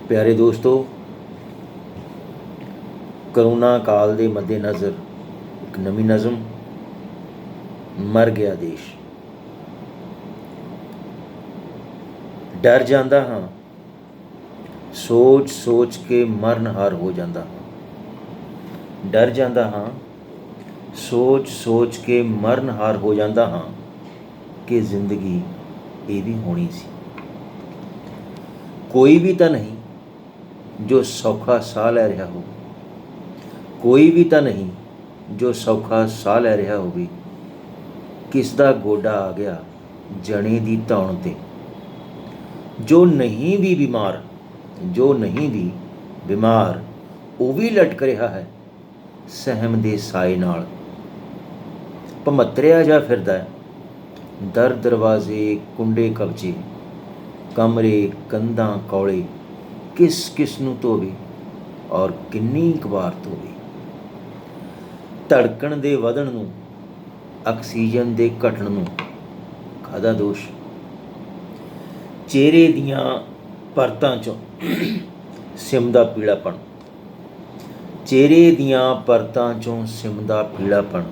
प्यारे दोस्तों, करोना काल के मद्देनज़र एक नवी नज़म मर गया देश। डर जाता हाँ, सोच सोच के मरनहार हो जाता हाँ। डर जाता हाँ, सोच सोच के मरनहार हो जाता हाँ कि जिंदगी ये भी होनी सी। कोई भी तो नहीं जो सौखा साह लै रहा हो, कोई भी तो नहीं जो सौखा साह लै रहा हो। किस दा गोडा आ गया जने दी धौण ते। जो नहीं भी बीमार, जो नहीं भी बीमार, वो भी लटक रहा है सहम दे साए नाल। भमतरिया जा फिरदा है दर दरवाजे कुंडे कब्जे, कमरे कंधां कौले, किस किस नूं धोवे और किन्नी क वार धोवे। धड़कण दे वधण नूं, आक्सीजन दे घटण नूं काहदा दोष। चेहरे दियां परतां चों सिमदा पीलापण, चेहरे दियां परतां चों सिमदा पीलापण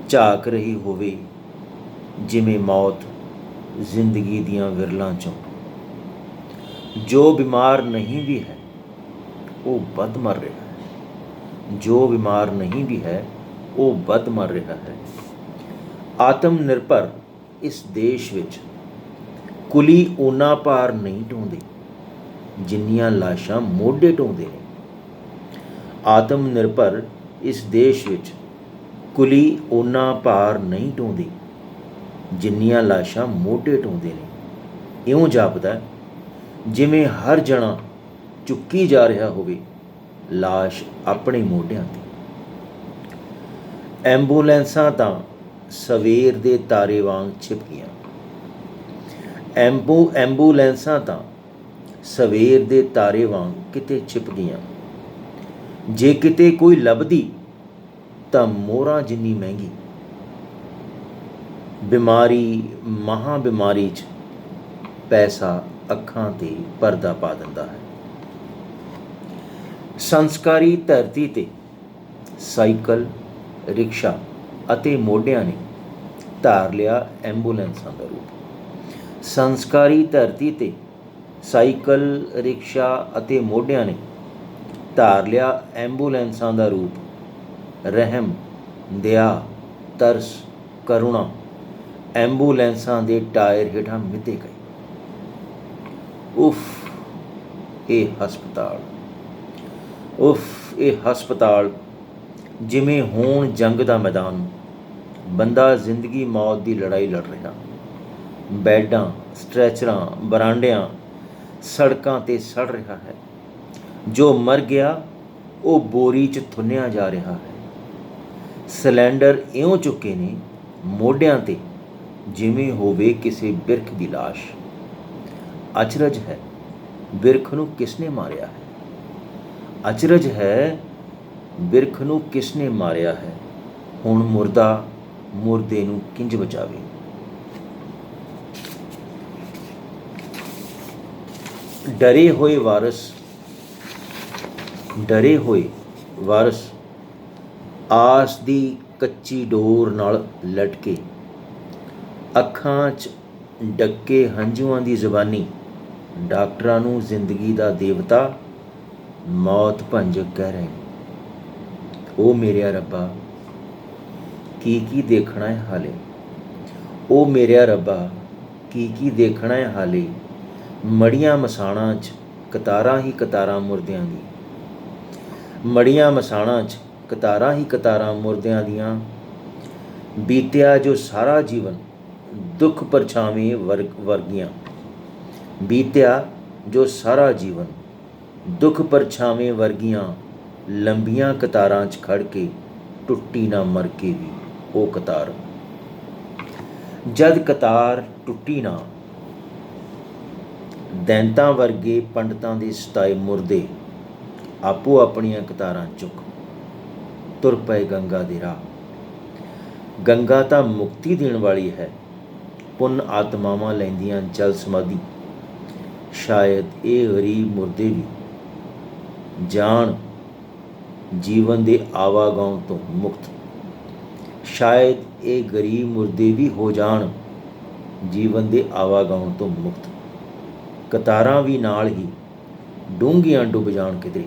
झाक रही होवे जिवें मौत जिंदगी दियां विरलां चों। जो बीमार नहीं भी है वो बद मर रहा है, जो बीमार नहीं भी है वो बद मर रहा है। आत्म निर्भर इस देश विच कुली ओना भार नहीं ढोंदे जिन्नियां लाशां मोढे ढोंदे ने। आत्म निर्भर इस देश विच कुली ओना भार नहीं ढोंदी जिन्नियां लाशां मोढे ढोंदे ने। इउं जापदा जिवें हर जना चुक्की जा रहा होवे लाश अपने मोढियां ते। एंबूलेंसां तां सवेर दे तारे वांग छिप गईयां। एंबूलेंसां तां सवेर दे तारे वांग किते छिप गईयां। जे किते कोई लभदी तां मोहरां जिन्नी महंगी। बीमारी महा बीमारी च पैसा अखां ते परदा पा दिंदा है। संस्कारी धरती ते साइकल रिक्शा अते मोढियां ने धार लिया एंबूलेंसां दा रूप। संस्कारी धरती ते साइकल रिक्शा अते मोढियां ने धार लिया एंबूलेंसां दा रूप। रहम दया तरस करुणा एंबूलेंसां दे टायर हेठां मिधे गए। उफ ये हस्पताल, उफ ये हस्पताल जिमें होण जंग दा मैदान। बंदा जिंदगी मौत की लड़ाई लड़ रहा। बैडां स्ट्रैचरां बरांडियां सड़कां ते सड़ रहा है। जो मर गया वो बोरी च थुन्निया जा रहा है। सिलेंडर इउं चुके ने मोढियां ते जिवें होवे किसी बिरख की लाश। अचरज है बिरख नूं किसने मारिया है। अचरज है बिरख नूं किसने मारिया है। हुण मुर्दा मुर्दे नूं किंज बचावे। डरे होए वारस, डरे होए वारस आस दी कच्ची डोर नाल लटके। अखां च डक्के हंझुआं दी ज़बानी डॉक्टरां नूं जिंदगी दा देवता मौत भंजक कह रहे हैं। ओ मेरेया रब्बा की देखना है हाले। ओ मेरेया रब्बा की देखना है हाले। मड़ियां मसाणां च कतारां ही कतारां मुर्दियां दी। मड़ियां मसाणां च कतारां ही कतारां मुर्दियां दियां। बीतिया जो सारा जीवन दुख परछावें वर्गियां। बीतिया जो सारा जीवन दुख परछावें वर्गियां। लंबियां कतारां च खड़ के टुट्टी ना मर के भी ओ कतार। जद कतार टुट्टी ना दैंतां वर्गे पंडितां दे सताए मुर्दे आपो अपनियां कतारां चुक तुर पए गंगा दे राह। गंगा तां मुक्ति देण वाली है, पुन आत्मावां लैंदियां जल समाधि। ਸ਼ਾਇਦ ਇਹ ਗਰੀਬ ਮੁਰਦੇ ਵੀ ਜਾਣ ਜੀਵਨ ਦੇ ਆਵਾਗਾਉਣ ਤੋਂ ਮੁਕਤ। ਸ਼ਾਇਦ ਇਹ ਗਰੀਬ ਮੁਰਦੇ ਵੀ ਹੋ ਜਾਣ ਜੀਵਨ ਦੇ ਆਵਾਗਾਉਣ ਤੋਂ ਮੁਕਤ। ਕਤਾਰਾਂ ਵੀ ਨਾਲ ਹੀ ਡੂੰਘੀਆਂ ਡੁੱਬ ਜਾਣ ਕਿਧਰੇ।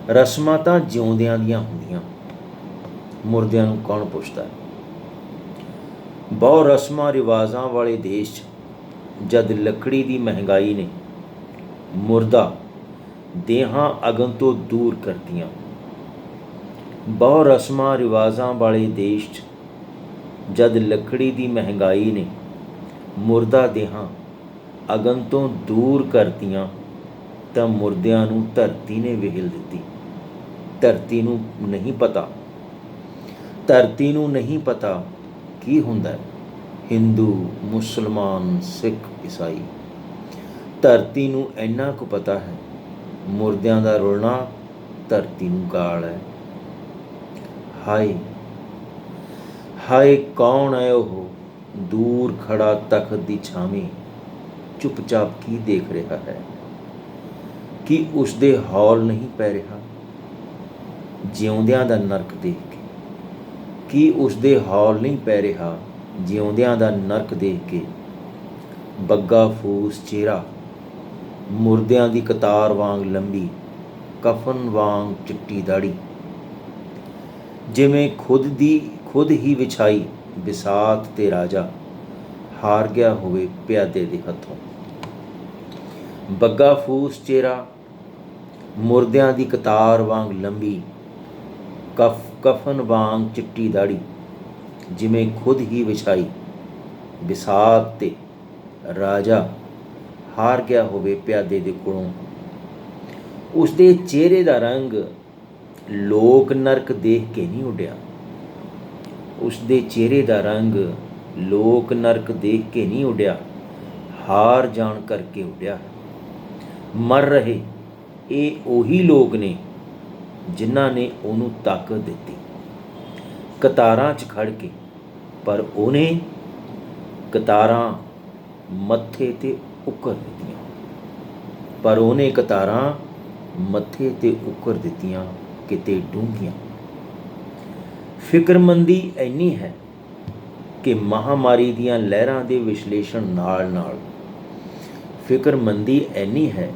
ਰਸਮਾਂ ਤਾਂ ਜਿਉਂਦਿਆਂ ਦੀਆਂ ਹੁੰਦੀਆਂ, ਮੁਰਦਿਆਂ ਨੂੰ ਕੌਣ ਪੁੱਛਦਾ? ਬਹੁਤ ਰਸਮਾਂ ਰਿਵਾਜ਼ਾਂ ਵਾਲੇ ਦੇਸ਼ 'ਚ ਜਦ ਲੱਕੜੀ ਦੀ ਮਹਿੰਗਾਈ ਨੇ ਮੁਰਦਾ ਦੇਹਾਂ ਅਗਨ ਤੋਂ ਦੂਰ ਕਰਤੀਆਂ। ਬਹੁਤ ਰਸਮਾਂ ਰਿਵਾਜ਼ਾਂ ਵਾਲੇ ਦੇਸ਼ 'ਚ ਜਦ ਲੱਕੜੀ ਦੀ ਮਹਿੰਗਾਈ ਨੇ ਮੁਰਦਾ ਦੇਹਾਂ ਅਗਨ ਤੋਂ ਦੂਰ ਕਰਤੀਆਂ, ਤਾਂ ਮੁਰਦਿਆਂ ਨੂੰ ਧਰਤੀ ਨੇ ਵਿਹਲ ਦਿੱਤੀ। ਧਰਤੀ ਨੂੰ ਨਹੀਂ ਪਤਾ, ਧਰਤੀ ਨੂੰ ਨਹੀਂ ਪਤਾ ਕੀ ਹੁੰਦਾ ਹਿੰਦੂ, ਮੁਸਲਮਾਨ, ਸਿੱਖ, ਈਸਾਈ। ਧਰਤੀ ਨੂੰ ਇੰਨਾ ਕੁ ਪਤਾ ਹੈ ਮੁਰਦਿਆਂ ਦਾ ਰੁਲਣਾ ਧਰਤੀ ਨੂੰ ਗਾਲ ਹੈ। ਹਾਏ ਹਾਏ, ਕੌਣ ਹੈ ਉਹ ਦੂਰ ਖੜਾ ਤਖਤ ਦੀ ਛਾਵੇਂ, ਚੁੱਪਚਾਪ ਕੀ ਦੇਖ ਰਿਹਾ ਹੈ? ਕੀ ਉਸਦੇ ਹੌਲ ਨਹੀਂ ਪੈ ਰਿਹਾ ਜਿਉਂਦਿਆਂ ਦਾ ਨਰਕ ਦੇਖ ਕੇ? ਕੀ ਉਸਦੇ ਹੌਲ ਨਹੀਂ ਪੈ ਰਿਹਾ ਜਿਉਂਦਿਆਂ ਦਾ ਨਰਕ ਦੇਖ ਕੇ? ਬੱਗਾ ਫੂਸ ਚਿਹਰਾ, ਮੁਰਦਿਆਂ ਦੀ ਕਤਾਰ ਵਾਂਗ ਲੰਬੀ, ਕਫਨ ਵਾਂਗ ਚਿੱਟੀ ਦਾੜੀ, ਜਿਵੇਂ ਖੁਦ ਹੀ ਵਿਛਾਈ ਬਿਸਾਤ ਤੇ ਰਾਜਾ ਹਾਰ ਗਿਆ ਹੋਵੇ ਪਿਆਦੇ ਦੇ ਹੱਥੋਂ। ਬੱਗਾ ਫੂਸ ਚਿਹਰਾ, ਮੁਰਦਿਆਂ ਦੀ ਕਤਾਰ ਵਾਂਗ ਲੰਬੀ, ਕਫਨ ਵਾਂਗ ਚਿੱਟੀ ਦਾੜੀ, ਜਿਵੇਂ ਖੁਦ ਹੀ ਵਿਛਾਈ ਬਿਸਾਤ ਤੇ ਰਾਜਾ ਹਾਰ ਗਿਆ ਹੋਵੇ ਪਿਆਦੇ ਦੇ ਕੋਲੋਂ। ਉਸਦੇ ਚਿਹਰੇ ਦਾ ਰੰਗ ਲੋਕ ਨਰਕ ਦੇਖ ਕੇ ਨਹੀਂ ਉੱਡਿਆ। ਉਸਦੇ ਚਿਹਰੇ ਦਾ ਰੰਗ ਲੋਕ ਨਰਕ ਦੇਖ ਕੇ ਨਹੀਂ ਉੱਡਿਆ, ਹਾਰ ਜਾਣ ਕਰਕੇ ਉੱਡਿਆ। ਮਰ ਰਹੇ ਇਹ ਉਹੀ ਲੋਕ ਨੇ ਜਿਨ੍ਹਾਂ ਨੇ ਉਹਨੂੰ ਤਾਕਤ ਦਿੱਤੀ ਕਤਾਰਾਂ 'ਚ ਖੜ ਕੇ, ਪਰ ਉਹਨੇ ਕਤਾਰਾਂ ਮੱਥੇ 'ਤੇ ਉੱਕਰ ਦਿੱਤੀਆਂ। ਪਰ ਉਹਨੇ ਕਤਾਰਾਂ ਮੱਥੇ 'ਤੇ ਉੱਕਰ ਦਿੱਤੀਆਂ ਕਿਤੇ ਡੂੰਘੀਆਂ। ਫਿਕਰਮੰਦੀ ਇੰਨੀ ਹੈ ਕਿ ਮਹਾਂਮਾਰੀ ਦੀਆਂ ਲਹਿਰਾਂ ਦੇ ਵਿਸ਼ਲੇਸ਼ਣ ਨਾਲ ਫਿਕਰਮੰਦੀ ਇੰਨੀ ਹੈ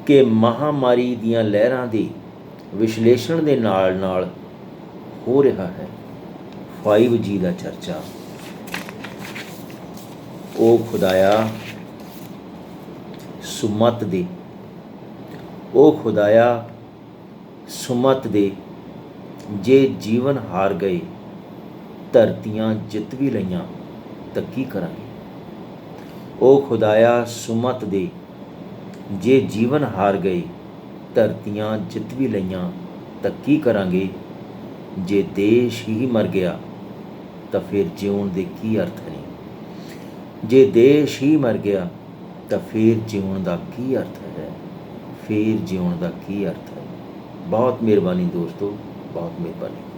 ਕਿ ਮਹਾਂਮਾਰੀ ਦੀਆਂ ਲਹਿਰਾਂ ਦੇ ਵਿਸ਼ਲੇਸ਼ਣ ਦੇ ਨਾਲ ਹੋ ਰਿਹਾ ਹੈ 5G ਦਾ ਚਰਚਾ। ਉਹ ਖੁਦਾਇਆ ਸੁਮਤ ਦੇ, ਉਹ ਖੁਦਾਇਆ ਸੁਮਤ ਦੇ, ਜੇ ਜੀਵਨ ਹਾਰ ਗਏ ਧਰਤੀਆਂ ਜਿੱਤ ਵੀ ਲਈਆਂ ਤਾਂ ਕੀ ਕਰਾਂਗੇ? ਉਹ ਖੁਦਾਇਆ ਸੁਮਤ ਦੇ, ਜੇ ਜੀਵਨ ਹਾਰ ਗਏ ਧਰਤੀਆਂ ਜਿੱਤ ਵੀ ਲਈਆਂ ਤਾਂ ਕੀ ਕਰਾਂਗੇ? ਜੇ ਦੇਸ਼ ਹੀ ਮਰ ਗਿਆ ਤਾਂ ਫਿਰ ਜਿਉਣ ਦੇ ਕੀ ਅਰਥ ਨੇ? ਜੇ ਦੇਸ਼ ਹੀ ਮਰ ਗਿਆ ਤਾਂ ਫਿਰ ਜਿਉਣ ਦਾ ਕੀ ਅਰਥ ਹੈ? ਫਿਰ ਜਿਉਣ ਦਾ ਕੀ ਅਰਥ ਹੈ? ਬਹੁਤ ਮਿਹਰਬਾਨੀ ਦੋਸਤੋ, ਬਹੁਤ ਮਿਹਰਬਾਨੀ।